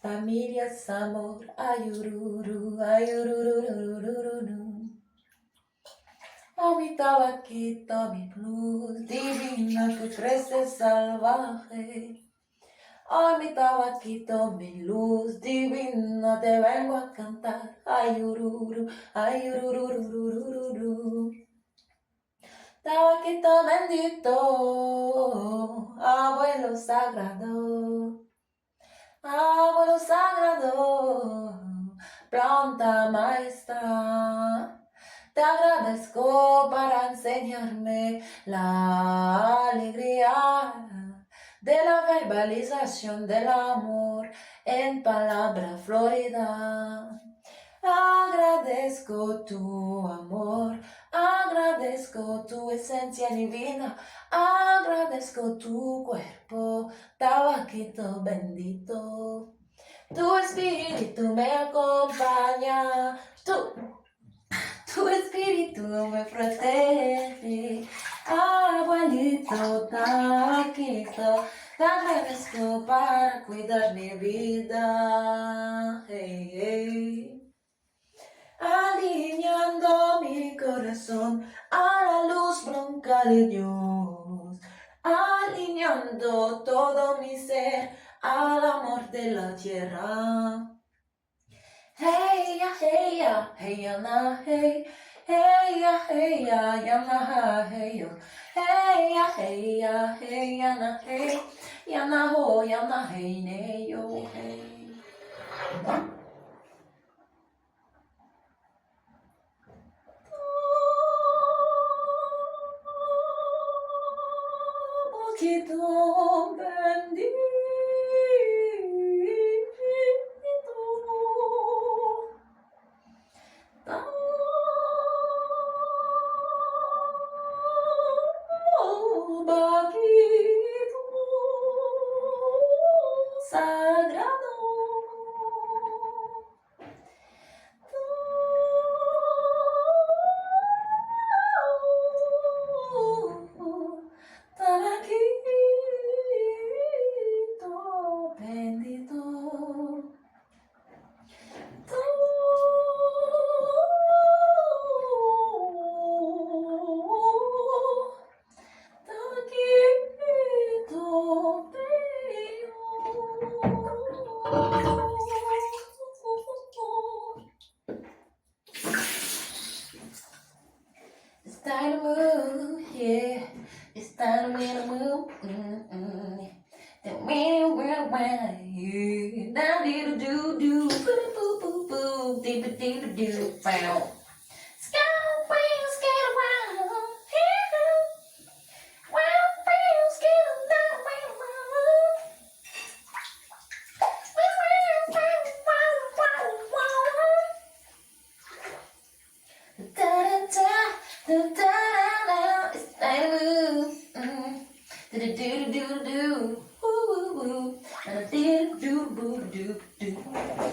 Familia Samor, ayururu, ayururu. mi tabaquito, mi blues, divina que crece salvaje. Ay, mi tabaquito, mi luz divina, te vengo a cantar. Ay, ururu, ay, ururururururu. Tabaquito bendito, abuelo sagrado, abuelo sagrado, planta maestra. Te agradezco para enseñarme la alegría de la verbalización del amor en palabra florida. Agradezco tu amor, agradezco tu esencia divina, agradezco tu cuerpo, tabaquito bendito. Tu espíritu me acompaña, tu espíritu me protege. Abuelito tabaquito, te agradezco para cuidar mi vida. Hey, hey. Alineando mi corazón a la luz blanca de Dios, alineando todo mi ser al amor de la tierra. Hey ya, hey ya, hey ya na, hey, hey ya, ya na, hey yo, hey ya na, hey, ya na ho, ya na, hey ne yo, hey. Poquito bendito. Tabaquito sagrado. Tabaquito bendito. Tabaquito It's time to move, yeah. It's time to make a move. The meaning will win, yeah. Now little do do, boo boo boo boo, dee dee dee dee doo, bow. Scout wings get around, yeah. Well, wings get around, da da da da. It's time to move. Do do do do do. Woo woo. And do do do do do. Do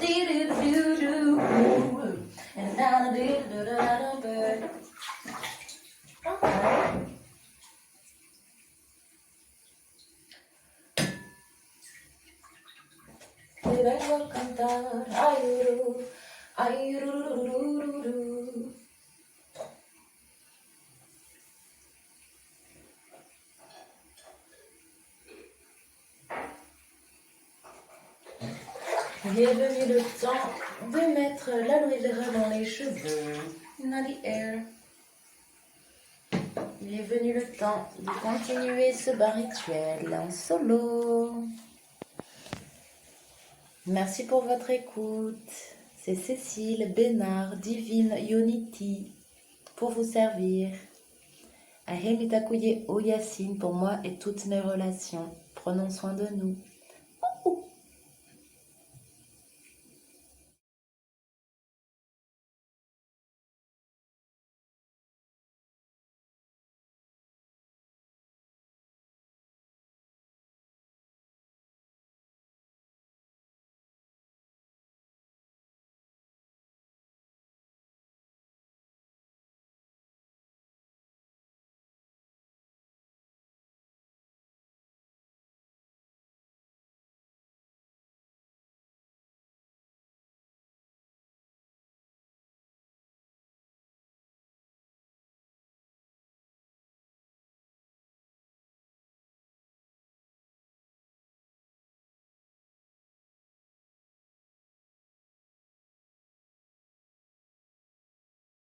do do do do. And down a do do do do bird. Te vengo a cantar. Ayuru, ayurururururu. Il est venu le temps de mettre l'aloe vera dans les cheveux. In the air. Il est venu le temps de continuer ce bas rituel en solo. Merci pour votre écoute. C'est Cécile Bénard, Divine Unity, pour vous servir. Ahemitakuye Oyasin pour moi et toutes mes relations. Prenons soin de nous.